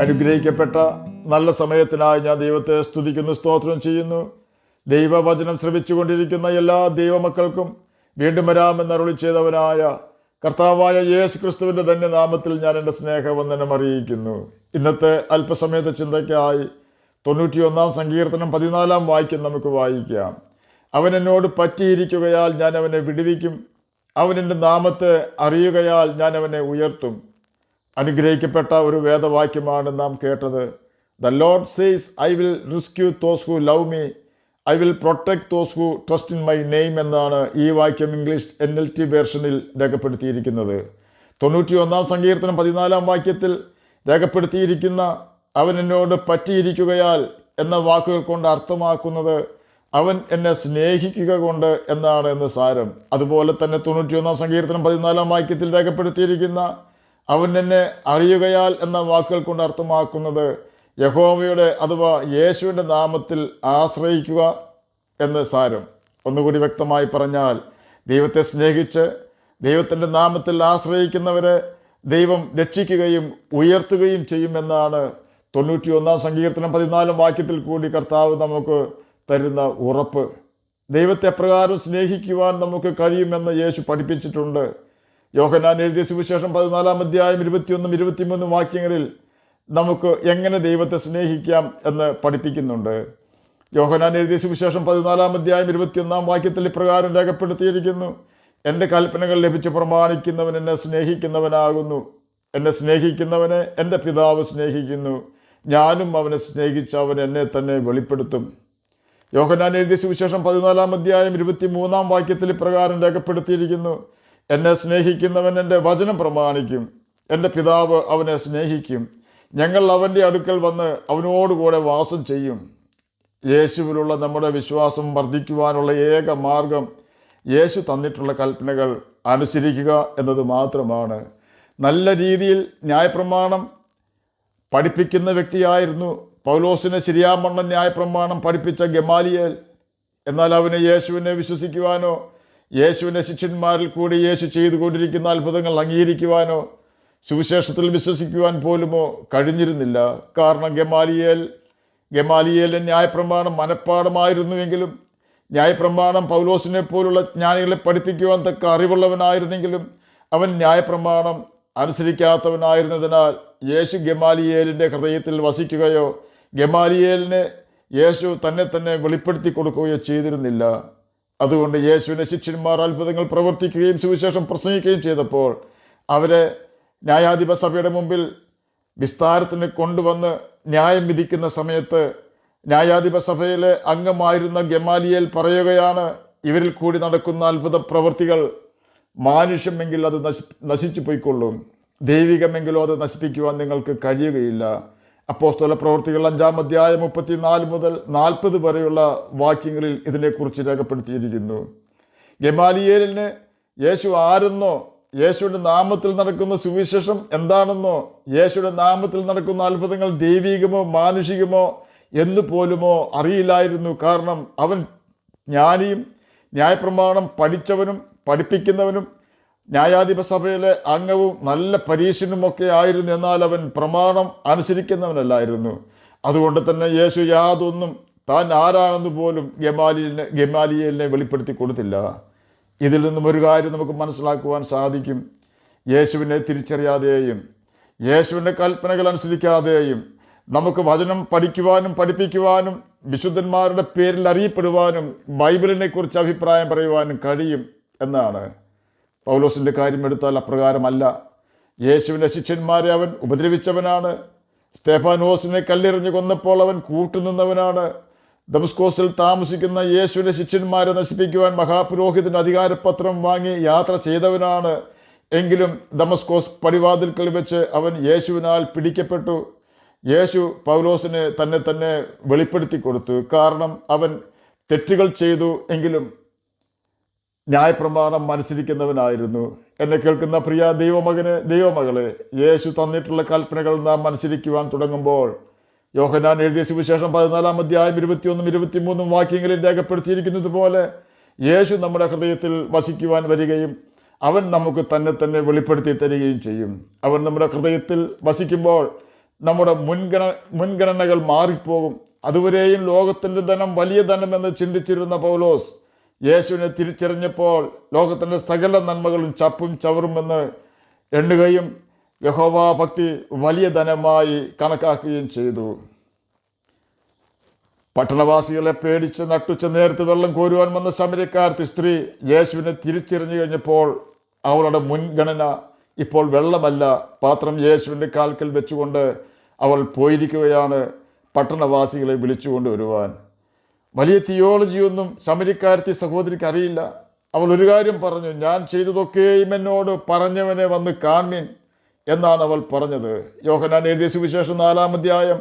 അനുഗ്രഹിക്കപ്പെട്ട നല്ല സമയത്തിനായി ഞാൻ ദൈവത്തെ സ്തുതിക്കുന്നു, സ്തോത്രം ചെയ്യുന്നു. ദൈവവചനം ശ്രവിച്ചുകൊണ്ടിരിക്കുന്ന എല്ലാ ദൈവമക്കൾക്കും വീണ്ടും വരാമെന്ന് അരുളി ചെയ്തവനായ കർത്താവായ യേശു ക്രിസ്തുവിൻ്റെ തന്നെ നാമത്തിൽ ഞാൻ എൻ്റെ സ്നേഹവന്ദനം അറിയിക്കുന്നു. ഇന്നത്തെ അല്പസമയത്തെ ചിന്തയ്ക്കായി 91 സങ്കീർത്തനം 14 വാക്യം നമുക്ക് വായിക്കാം. അവൻ എന്നോട് പറ്റിയിരിക്കുകയാൽ ഞാൻ അവനെ വിടുവിക്കും, അവൻ എൻ്റെ നാമത്തെ അറിയുകയാൽ ഞാൻ അവനെ ഉയർത്തും. അനുഗ്രഹിക്കപ്പെട്ട ഒരു വേദവാക്യമാണ് നാം കേട്ടത്. The Lord says I will rescue those who love me, I will protect those who trust in my name എന്നാണ് ഈ വാക്യം ഇംഗ്ലീഷ് NLT വേർഷനിൽ രേഖപ്പെടുത്തിയിരിക്കുന്നത്. 91 സങ്കീർത്തനം 14 വാക്യത്തിൽ രേഖപ്പെടുത്തിയിരിക്കുന്ന അവൻ എന്നോട് പറ്റിയിരിക്കുകയാൽ എന്ന വാക്കുകൾ കൊണ്ട് അർത്ഥമാക്കുന്നത് അവൻ എന്നെ സ്നേഹിക്കുക കൊണ്ട് എന്നാണ് എന്ന് സാരം. അതുപോലെ തന്നെ 91 സങ്കീർത്തനം 14 വാക്യത്തിൽ രേഖപ്പെടുത്തിയിരിക്കുന്ന അവൻ എന്നെ അറിയുകയാൽ എന്ന വാക്കുകൾ കൊണ്ട് അർത്ഥമാക്കുന്നത് യഹോവയുടെ അഥവാ യേശുവിൻ്റെ നാമത്തിൽ ആശ്രയിക്കുക എന്ന് സാരം. ഒന്നുകൂടി വ്യക്തമായി പറഞ്ഞാൽ, ദൈവത്തെ സ്നേഹിച്ച് ദൈവത്തിൻ്റെ നാമത്തിൽ ആശ്രയിക്കുന്നവരെ ദൈവം രക്ഷിക്കുകയും ഉയർത്തുകയും ചെയ്യുമെന്നാണ് 91 സങ്കീർത്തനം 14 വാക്യത്തിൽ കൂടി കർത്താവ് നമുക്ക് തരുന്ന ഉറപ്പ്. ദൈവത്തെ എപ്രകാരം സ്നേഹിക്കുവാൻ നമുക്ക് കഴിയുമെന്ന് യേശു പഠിപ്പിച്ചിട്ടുണ്ട്. യോഹന്നാൻ എഴുതിയ സുവിശേഷം 14 അധ്യായം 21, 23 വാക്യങ്ങളിൽ നമുക്ക് എങ്ങനെ ദൈവത്തെ സ്നേഹിക്കാം എന്ന് പഠിപ്പിക്കുന്നുണ്ട്. യോഹന്നാൻ എഴുതിയ സുവിശേഷം 14 അധ്യായം 21 വാക്യത്തിൽ ഇപ്രകാരം രേഖപ്പെടുത്തിയിരിക്കുന്നു: എൻ്റെ കൽപ്പനകൾ ലഭിച്ച് പ്രമാണിക്കുന്നവൻ എന്നെ സ്നേഹിക്കുന്നവനാകുന്നു, എന്നെ സ്നേഹിക്കുന്നവനെ എൻ്റെ പിതാവ് സ്നേഹിക്കുന്നു, ഞാനും അവനെ സ്നേഹിച്ച് അവൻ എന്നെ തന്നെ വെളിപ്പെടുത്തും. യോഹന്നാൻ എഴുതിയ സുവിശേഷം 14 അധ്യായം 23 വാക്യത്തിൽ ഇപ്രകാരം രേഖപ്പെടുത്തിയിരിക്കുന്നു: എന്നെ സ്നേഹിക്കുന്നവൻ എൻ്റെ വചനം പ്രമാണിക്കും, എൻ്റെ പിതാവ് അവനെ സ്നേഹിക്കും, ഞങ്ങൾ അവൻ്റെ അടുക്കൽ വന്ന് അവനോടുകൂടെ വാസം ചെയ്യും. യേശുവിലുള്ള നമ്മുടെ വിശ്വാസം വർദ്ധിക്കുവാനുള്ള ഏക മാർഗം യേശു തന്നിട്ടുള്ള കൽപ്പനകൾ അനുസരിക്കുക എന്നത് മാത്രമാണ്. നല്ല രീതിയിൽ ന്യായപ്രമാണം പഠിപ്പിക്കുന്ന വ്യക്തിയായിരുന്നു പൗലോസിനെ ശരിയാമണ്ണം ന്യായപ്രമാണം പഠിപ്പിച്ച ഗമാലിയേൽ. എന്നാൽ അവന് യേശുവിനെ വിശ്വസിക്കുവാനോ യേശുവിൻ്റെ ശിഷ്യന്മാരിൽ കൂടി യേശു ചെയ്തുകൊണ്ടിരിക്കുന്ന അത്ഭുതങ്ങൾ അംഗീകരിക്കുവാനോ സുവിശേഷത്തിൽ വിശ്വസിക്കുവാൻ പോലുമോ കഴിഞ്ഞിരുന്നില്ല. കാരണം ഗമാലിയേലിന് ന്യായപ്രമാണം മനഃപ്പാടമായിരുന്നുവെങ്കിലും, ന്യായപ്രമാണം പൗലോസിനെ പോലുള്ള ജ്ഞാനികളെ പഠിപ്പിക്കുവാൻ തക്ക അറിവുള്ളവനായിരുന്നെങ്കിലും അവൻ ന്യായപ്രമാണം അനുസരിക്കാത്തവനായിരുന്നതിനാൽ യേശു ഗമാലിയേലിൻ്റെ ഹൃദയത്തിൽ വസിക്കുകയോ ഗമാലിയേലിന് യേശു തന്നെ വെളിപ്പെടുത്തി കൊടുക്കുകയോ ചെയ്തിരുന്നില്ല. അതുകൊണ്ട് യേശുവിൻ്റെ ശിഷ്യന്മാർ അത്ഭുതങ്ങൾ പ്രവർത്തിക്കുകയും സുവിശേഷം പ്രസംഗിക്കുകയും ചെയ്തപ്പോൾ അവരെ ന്യായാധിപ സഭയുടെ മുമ്പിൽ വിസ്താരത്തിന് കൊണ്ടുവന്ന് ന്യായം വിധിക്കുന്ന സമയത്ത് ന്യായാധിപ സഭയിലെ അംഗമായിരുന്ന ഗമാലിയേൽ പറയുകയാണ്: ഇവരിൽ കൂടി നടക്കുന്ന അത്ഭുത പ്രവൃത്തികൾ മാനുഷ്യമെങ്കിൽ അത് നശിച്ചു പോയിക്കൊള്ളും, ദൈവികമെങ്കിലോ അത് നശിപ്പിക്കുവാൻ നിങ്ങൾക്ക് കഴിയുകയില്ല. അപ്പോസ്തല പ്രവൃത്തികൾ 5 അധ്യായം 34 മുതൽ 40 വരെയുള്ള വാക്യങ്ങളിൽ ഇതിനെക്കുറിച്ച് രേഖപ്പെടുത്തിയിരിക്കുന്നു. ഗമാലിയേലിന് യേശു ആരെന്നോ, യേശുവിൻ്റെ നാമത്തിൽ നടക്കുന്ന സുവിശേഷം എന്താണെന്നോ, യേശുവിൻ്റെ നാമത്തിൽ നടക്കുന്ന അത്ഭുതങ്ങൾ ദൈവികമോ മാനുഷികമോ എന്ന് പോലുമോ അറിയില്ലായിരുന്നു. കാരണം അവൻ ജ്ഞാനിയും ന്യായപ്രമാണം പഠിച്ചവനും പഠിപ്പിക്കുന്നവനും ന്യായാധിപ സഭയിലെ അംഗവും നല്ല പരീക്ഷനുമൊക്കെ ആയിരുന്നു. എന്നാൽ അവൻ പ്രമാണം അനുസരിക്കുന്നവനല്ലായിരുന്നു. അതുകൊണ്ട് തന്നെ യേശു യാതൊന്നും താൻ ആരാണെന്ന് പോലും ഗമാലിയേലിനെ വെളിപ്പെടുത്തി കൊടുത്തില്ല. ഇതിൽ നിന്നും ഒരു കാര്യം നമുക്ക് മനസ്സിലാക്കുവാൻ സാധിക്കും: യേശുവിനെ തിരിച്ചറിയാതെയും യേശുവിൻ്റെ കൽപ്പനകൾ അനുസരിക്കാതെയും നമുക്ക് വചനം പഠിക്കുവാനും പഠിപ്പിക്കുവാനും വിശുദ്ധന്മാരുടെ പേരിൽ അറിയപ്പെടുവാനും ബൈബിളിനെ കുറിച്ച് അഭിപ്രായം പറയുവാനും കഴിയും എന്നാണ്. പൗലോസിൻ്റെ കാര്യം എടുത്താൽ അപ്രകാരമല്ല. യേശുവിൻ്റെ ശിഷ്യന്മാരെ അവൻ ഉപദ്രവിച്ചവനാണ്. സ്തെഫാനോസിനെ കല്ലെറിഞ്ഞ് കൊന്നപ്പോൾ അവൻ കൂട്ടുനിന്നവനാണ്. ദമസ്കോസിൽ താമസിക്കുന്ന യേശുവിൻ്റെ ശിഷ്യന്മാരെ നശിപ്പിക്കുവാൻ മഹാപുരോഹിതൻ്റെ അധികാരപത്രം വാങ്ങി യാത്ര ചെയ്തവനാണ്. എങ്കിലും ദമസ്കോസ് പടിവാതിൽക്കൽ വെച്ച് അവൻ യേശുവിനാൽ പിടിക്കപ്പെട്ടു. യേശു പൗലോസിനെ തന്നെ വെളിപ്പെടുത്തി കൊടുത്തു. കാരണം അവൻ തെറ്റുകൾ ചെയ്തു എങ്കിലും ന്യായപ്രമാണം അനുസരിക്കുന്നവനായിരുന്നു. എന്നെ കേൾക്കുന്ന പ്രിയ ദൈവമകളെ, യേശു തന്നിട്ടുള്ള കൽപ്പനകൾ നാം അനുസരിക്കുവാൻ തുടങ്ങുമ്പോൾ യോഹന്നാൻ എഴുതിയ സുവിശേഷം 14 അധ്യായം 21, 23 വാക്യങ്ങളിൽ രേഖപ്പെടുത്തിയിരിക്കുന്നത് പോലെ യേശു നമ്മുടെ ഹൃദയത്തിൽ വസിക്കുവാൻ വരികയും അവൻ നമുക്ക് തന്നെ വെളിപ്പെടുത്തി തരികയും ചെയ്യും. അവൻ നമ്മുടെ ഹൃദയത്തിൽ വസിക്കുമ്പോൾ നമ്മുടെ മുൻഗണനകൾ മാറിപ്പോകും. അതുവരെയും ലോകത്തിൻ്റെ ധനം വലിയ ധനമെന്ന് ചിന്തിച്ചിരുന്ന പൗലോസ് യേശുവിനെ തിരിച്ചറിഞ്ഞപ്പോൾ ലോകത്തിൻ്റെ സകല നന്മകളും ചപ്പും ചവറുമെന്ന് എണ്ണുകയും യഹോവ ഭക്തി വലിയ ധനമായി കണക്കാക്കുകയും ചെയ്തു. പട്ടണവാസികളെ പേടിച്ച് നട്ടുച്ച നേരത്ത് വെള്ളം കോരുവാൻ വന്ന ശമര്യക്കാരത്തി സ്ത്രീ യേശുവിനെ തിരിച്ചറിഞ്ഞു കഴിഞ്ഞപ്പോൾ അവളുടെ മുൻഗണന ഇപ്പോൾ വെള്ളമല്ല, പാത്രം യേശുവിൻ്റെ കാൽക്കൽ വെച്ചുകൊണ്ട് അവൾ പോയിരിക്കുകയാണ് പട്ടണവാസികളെ വിളിച്ചുകൊണ്ട് വരുവാൻ. വലിയ തിയോളജിയൊന്നും ശമര്യക്കാരത്തി സഹോദരിക്ക് അറിയില്ല. അവൾ ഒരു കാര്യം പറഞ്ഞു, ഞാൻ ചെയ്തതൊക്കെയും എന്നോട് പറഞ്ഞവനെ വന്ന് കാണീൻ എന്നാണ് അവൾ പറഞ്ഞത്. യോഹന്നാൻ എഴുതിയ സുവിശേഷം 4-ാം അധ്യായം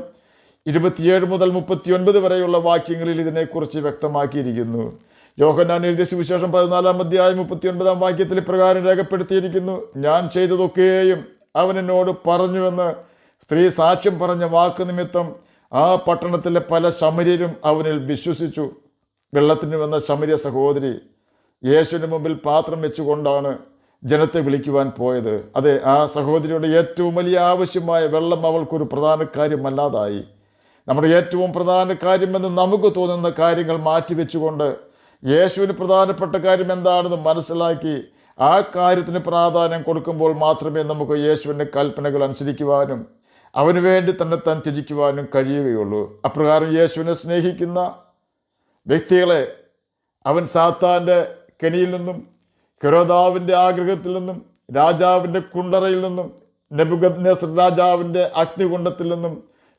27 മുതൽ 39 വരെയുള്ള വാക്യങ്ങളിൽ ഇതിനെക്കുറിച്ച് വ്യക്തമാക്കിയിരിക്കുന്നു. യോഹന്നാൻ എഴുതിയ സുവിശേഷം 14-ാം അധ്യായം 39-ാം വാക്യത്തിൽ ഇപ്രകാരം രേഖപ്പെടുത്തിയിരിക്കുന്നു, ഞാൻ ചെയ്തതൊക്കെയും അവൻ എന്നോട് പറഞ്ഞുവെന്ന് സ്ത്രീ സാക്ഷ്യം പറഞ്ഞ വാക്ക് നിമിത്തം ആ പട്ടണത്തിലെ പല ശമര്യരും അവനിൽ വിശ്വസിച്ചു. വെള്ളത്തിന് വന്ന ശമര്യ സഹോദരി യേശുവിന് മുമ്പിൽ പാത്രം വെച്ചുകൊണ്ടാണ് ജനത്തെ വിളിക്കുവാൻ പോയത്. അതെ, ആ സഹോദരിയുടെ ഏറ്റവും വലിയ ആവശ്യമായ വെള്ളം അവൾക്കൊരു പ്രധാന കാര്യമല്ലാതായി. നമ്മുടെ ഏറ്റവും പ്രധാന കാര്യമെന്ന് നമുക്ക് തോന്നുന്ന കാര്യങ്ങൾ മാറ്റിവെച്ചുകൊണ്ട് യേശുവിന് പ്രധാനപ്പെട്ട കാര്യം എന്താണെന്ന് മനസ്സിലാക്കി ആ കാര്യത്തിന് പ്രാധാന്യം കൊടുക്കുമ്പോൾ മാത്രമേ നമുക്ക് യേശുവിൻ്റെ കൽപ്പനകൾ അനുസരിക്കുവാനും അവന് വേണ്ടി തന്നെ താൻ ത്യജിക്കുവാനും കഴിയുകയുള്ളൂ. അപ്രകാരം യേശുവിനെ സ്നേഹിക്കുന്ന വ്യക്തികളെ അവൻ സാത്താൻ്റെ കെണിയിൽ നിന്നും, ഹെരോദാവിൻ്റെ ആഗ്രഹത്തിൽ നിന്നും, രാജാവിൻ്റെ കുണ്ടറയിൽ നിന്നും, നെബൂഖദ്നേസർ രാജാവിൻ്റെ അഗ്നികുണ്ഡത്തിൽ നിന്നും,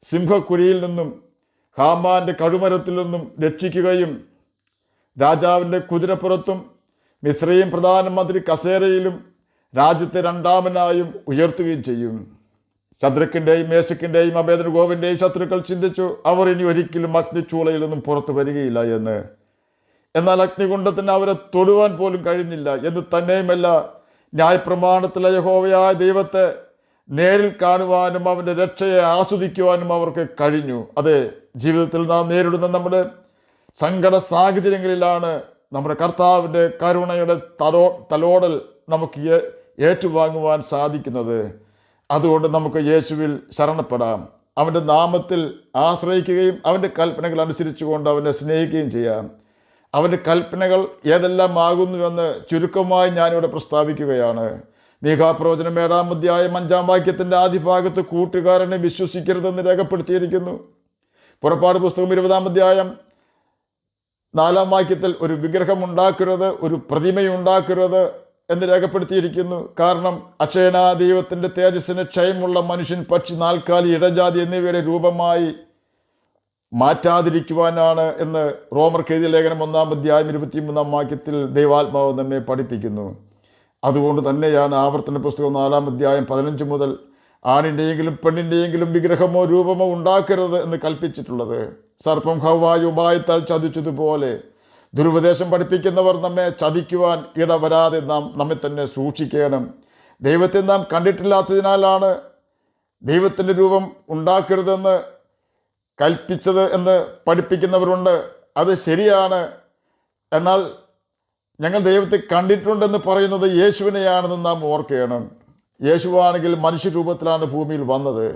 സിംഹക്കുഴിയിൽ നിന്നും, ഹാമാൻ്റെ കഴുമരത്തിൽ നിന്നും രക്ഷിക്കുകയും രാജാവിൻ്റെ കുതിരപ്പുറത്തും മിസ്രയീം പ്രധാനമന്ത്രി കസേരയിലും രാജ്യത്തെ രണ്ടാമനായും ഉയർത്തുകയും ചെയ്യും. ശദ്രക്കിൻ്റെയും മേശക്കിൻ്റെയും അബേദ്നെഗോവിൻ്റെയും ശത്രുക്കൾ ചിന്തിച്ചു, അവർ ഇനി ഒരിക്കലും അഗ്നിച്ചൂളയിൽ നിന്നും പുറത്തു വരികയില്ല എന്ന്. എന്നാൽ അഗ്നികുണ്ഡത്തിന് അവരെ തൊടുവാൻ പോലും കഴിഞ്ഞില്ല എന്ന് തന്നെയുമല്ല, ന്യായപ്രമാണത്തിലെ യഹോവയായ ദൈവത്തെ നേരിൽ കാണുവാനും അവൻ്റെ രക്ഷയെ ആസ്വദിക്കുവാനും അവർക്ക് കഴിഞ്ഞു. അതെ, ജീവിതത്തിൽ നാം നേരിടുന്ന നമ്മുടെ സങ്കട സാഹചര്യങ്ങളിലാണ് നമ്മുടെ കർത്താവിൻ്റെ കരുണയുടെ തലോടൽ നമുക്ക് ഏറ്റുവാങ്ങുവാൻ സാധിക്കുന്നത്. അതുകൊണ്ട് നമുക്ക് യേശുവിൽ ശരണപ്പെടാം, അവൻ്റെ നാമത്തിൽ ആശ്രയിക്കുകയും അവൻ്റെ കൽപ്പനകൾ അനുസരിച്ചുകൊണ്ട് അവനെ സ്നേഹിക്കുകയും ചെയ്യാം. അവൻ്റെ കൽപ്പനകൾ ഏതെല്ലാം ആകുന്നുവെന്ന് ചുരുക്കമായി ഞാനിവിടെ പ്രസ്താവിക്കുകയാണ്. മീഖാപ്രവചനം 7-ാം അധ്യായം 5-ാം വാക്യത്തിൻ്റെ ആദ്യഭാഗത്ത് കൂട്ടുകാരനെ വിശ്വസിക്കരുതെന്ന് രേഖപ്പെടുത്തിയിരിക്കുന്നു. പുറപ്പാട് പുസ്തകം 20-ാം അധ്യായം 4-ാം വാക്യത്തിൽ ഒരു വിഗ്രഹം ഉണ്ടാക്കരുത്, ഒരു പ്രതിമയുണ്ടാക്കരുത് എന്ന് രേഖപ്പെടുത്തിയിരിക്കുന്നു. കാരണം അക്ഷയനാ ദൈവത്തിൻ്റെ തേജസ്സിന് ക്ഷയമുള്ള മനുഷ്യൻ, പക്ഷി, നാൽക്കാലി, ഇടജാതി എന്നിവയുടെ രൂപമായി മാറ്റാതിരിക്കുവാനാണ് എന്ന് റോമർക്ക് എഴുതിയ ലേഖനം 1-ാം അധ്യായം 23-ാം വാക്യത്തിൽ ദൈവാത്മാവ് നമ്മെ പഠിപ്പിക്കുന്നു. അതുകൊണ്ട് തന്നെയാണ് ആവർത്തന പുസ്തകം 4-ാം അധ്യായം 15 മുതൽ ആണിൻ്റെയെങ്കിലും പെണ്ണിൻ്റെയെങ്കിലും വിഗ്രഹമോ രൂപമോ ഉണ്ടാക്കരുത് എന്ന് കൽപ്പിച്ചിട്ടുള്ളത്. സർപ്പം ഹവ്വായെ ഉപായത്താൽ ചതിച്ചതുപോലെ ദുരുപദേശം പഠിപ്പിക്കുന്നവർ നമ്മെ ചതിക്കുവാൻ ഇടവരാതെ നാം നമ്മെ തന്നെ സൂക്ഷിക്കണം. ദൈവത്തെ നാം കണ്ടിട്ടില്ലാത്തതിനാലാണ് ദൈവത്തിൻ്റെ രൂപം ഉണ്ടാക്കരുതെന്ന് കൽപ്പിച്ചത് എന്ന് പഠിപ്പിക്കുന്നവരുണ്ട്. അത് ശരിയാണ്. എന്നാൽ ഞങ്ങൾ ദൈവത്തെ കണ്ടിട്ടുണ്ടെന്ന് പറയുന്നത് യേശുവിനെയാണെന്ന് നാം ഓർക്കണം. യേശുവാണെങ്കിൽ മനുഷ്യരൂപത്തിലാണ് ഭൂമിയിൽ വന്നത്.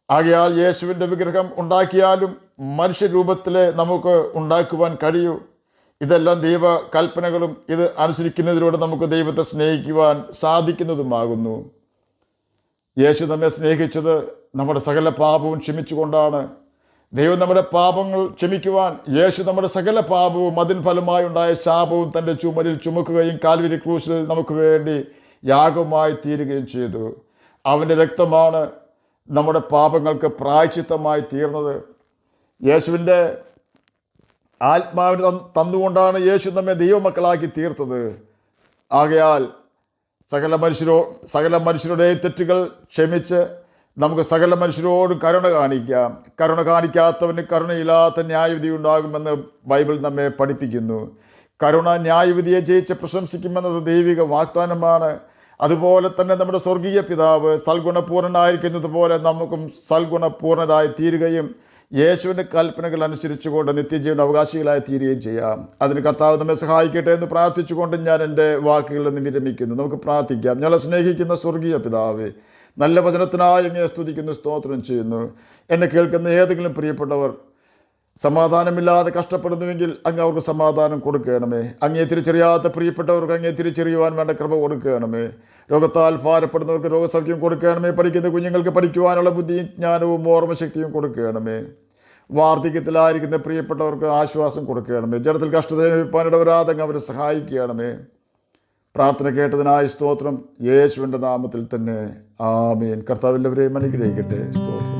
ആകയാൽ യേശുവിൻ്റെ വിഗ്രഹം ഉണ്ടാക്കിയാലും മനുഷ്യരൂപത്തിലെ നമുക്ക് ഉണ്ടാക്കുവാൻ കഴിയൂ. ഇതെല്ലാം ദൈവ കൽപ്പനകളും ഇത് അനുസരിക്കുന്നതിലൂടെ നമുക്ക് ദൈവത്തെ സ്നേഹിക്കുവാൻ സാധിക്കുന്നതുമാകുന്നു. യേശു നമ്മെ സ്നേഹിച്ചത് നമ്മുടെ സകല പാപവും ക്ഷമിച്ചുകൊണ്ടാണ്. ദൈവം നമ്മുടെ പാപങ്ങൾ ക്ഷമിക്കുവാൻ യേശു നമ്മുടെ സകല പാപവും അതിൻ ഫലമായി ഉണ്ടായ ശാപവും തൻ്റെ ചുമലിൽ ചുമക്കുകയും കാൽവരി ക്രൂശിൽ നമുക്ക് വേണ്ടി യാഗമായി തീരുകയും ചെയ്തു. അവൻ്റെ രക്തമാണ് നമ്മുടെ പാപങ്ങൾക്ക് പ്രായശ്ചിത്തമായി തീർന്നത്. യേശുവിൻ്റെ ആത്മാവിന് തന്നുകൊണ്ടാണ് യേശു നമ്മെ ദൈവമക്കളാക്കി തീർത്തത്. ആകയാൽ സകല മനുഷ്യരുടെ തെറ്റുകൾ ക്ഷമിച്ച് നമുക്ക് സകല മനുഷ്യരോടും കരുണ കാണിക്കാം. കരുണ കാണിക്കാത്തവന് കരുണയില്ലാത്ത ന്യായവിധി ഉണ്ടാകുമെന്ന് ബൈബിൾ നമ്മെ പഠിപ്പിക്കുന്നു. കരുണ ന്യായവിധിയെ ജയിച്ച് പ്രശംസിക്കുമെന്നത് ദൈവിക വാഗ്ദാനമാണ്. അതുപോലെ തന്നെ നമ്മുടെ സ്വർഗീയ പിതാവ് സൽഗുണപൂർണനായിരിക്കുന്നത് പോലെ നമുക്കും സൽഗുണപൂർണരായി തീരുകയും യേശുവിൻ്റെ കൽപ്പനകൾ അനുസരിച്ചുകൊണ്ട് നിത്യജീവൻ അവകാശികളായി തീരുകയും ചെയ്യാം. അതിന് കർത്താവ് നമ്മെ സഹായിക്കട്ടെ എന്ന് പ്രാർത്ഥിച്ചുകൊണ്ട് ഞാൻ എൻ്റെ വാക്കുകളിൽ നിന്ന് വിരമിക്കുന്നു. നമുക്ക് പ്രാർത്ഥിക്കാം. ഞങ്ങളെ സ്നേഹിക്കുന്ന സ്വർഗീയ പിതാവേ, നല്ല വചനത്തിനായി അങ്ങയെ സ്തുതിക്കുന്നു, സ്തോത്രം ചെയ്യുന്നു. എന്നെ കേൾക്കുന്ന ഏതെങ്കിലും പ്രിയപ്പെട്ടവർ സമാധാനമില്ലാതെ കഷ്ടപ്പെടുന്നുവെങ്കിൽ അങ്ങ് അവർക്ക് സമാധാനം കൊടുക്കണമേ. അങ്ങയെ തിരിച്ചറിയാത്ത പ്രിയപ്പെട്ടവർക്ക് അങ്ങയെ തിരിച്ചറിയുവാൻ വേണ്ട കൃപ കൊടുക്കണമേ. രോഗത്താൽ ഭാരപ്പെടുന്നവർക്ക് രോഗസൗഖ്യം കൊടുക്കണമേ. പഠിക്കുന്ന കുഞ്ഞുങ്ങൾക്ക് പഠിക്കുവാനുള്ള ബുദ്ധിയും ജ്ഞാനവും ഓർമ്മശക്തിയും കൊടുക്കണമേ. വാർദ്ധക്യത്തിലായിരിക്കുന്ന പ്രിയപ്പെട്ടവർക്ക് ആശ്വാസം കൊടുക്കണമേ. ജഡത്തിൽ കഷ്ടത അനുഭവിപ്പാനിടവരാതെ അങ്ങ് അവരെ സഹായിക്കണമേ. പ്രാർത്ഥന കേട്ടതിനായി സ്തോത്രം, യേശുവിൻ്റെ നാമത്തിൽ തന്നെ ആമേൻ. കർത്താവ് എല്ലാവരെയും അനുഗ്രഹിക്കട്ടെ. സ്തോത്രം.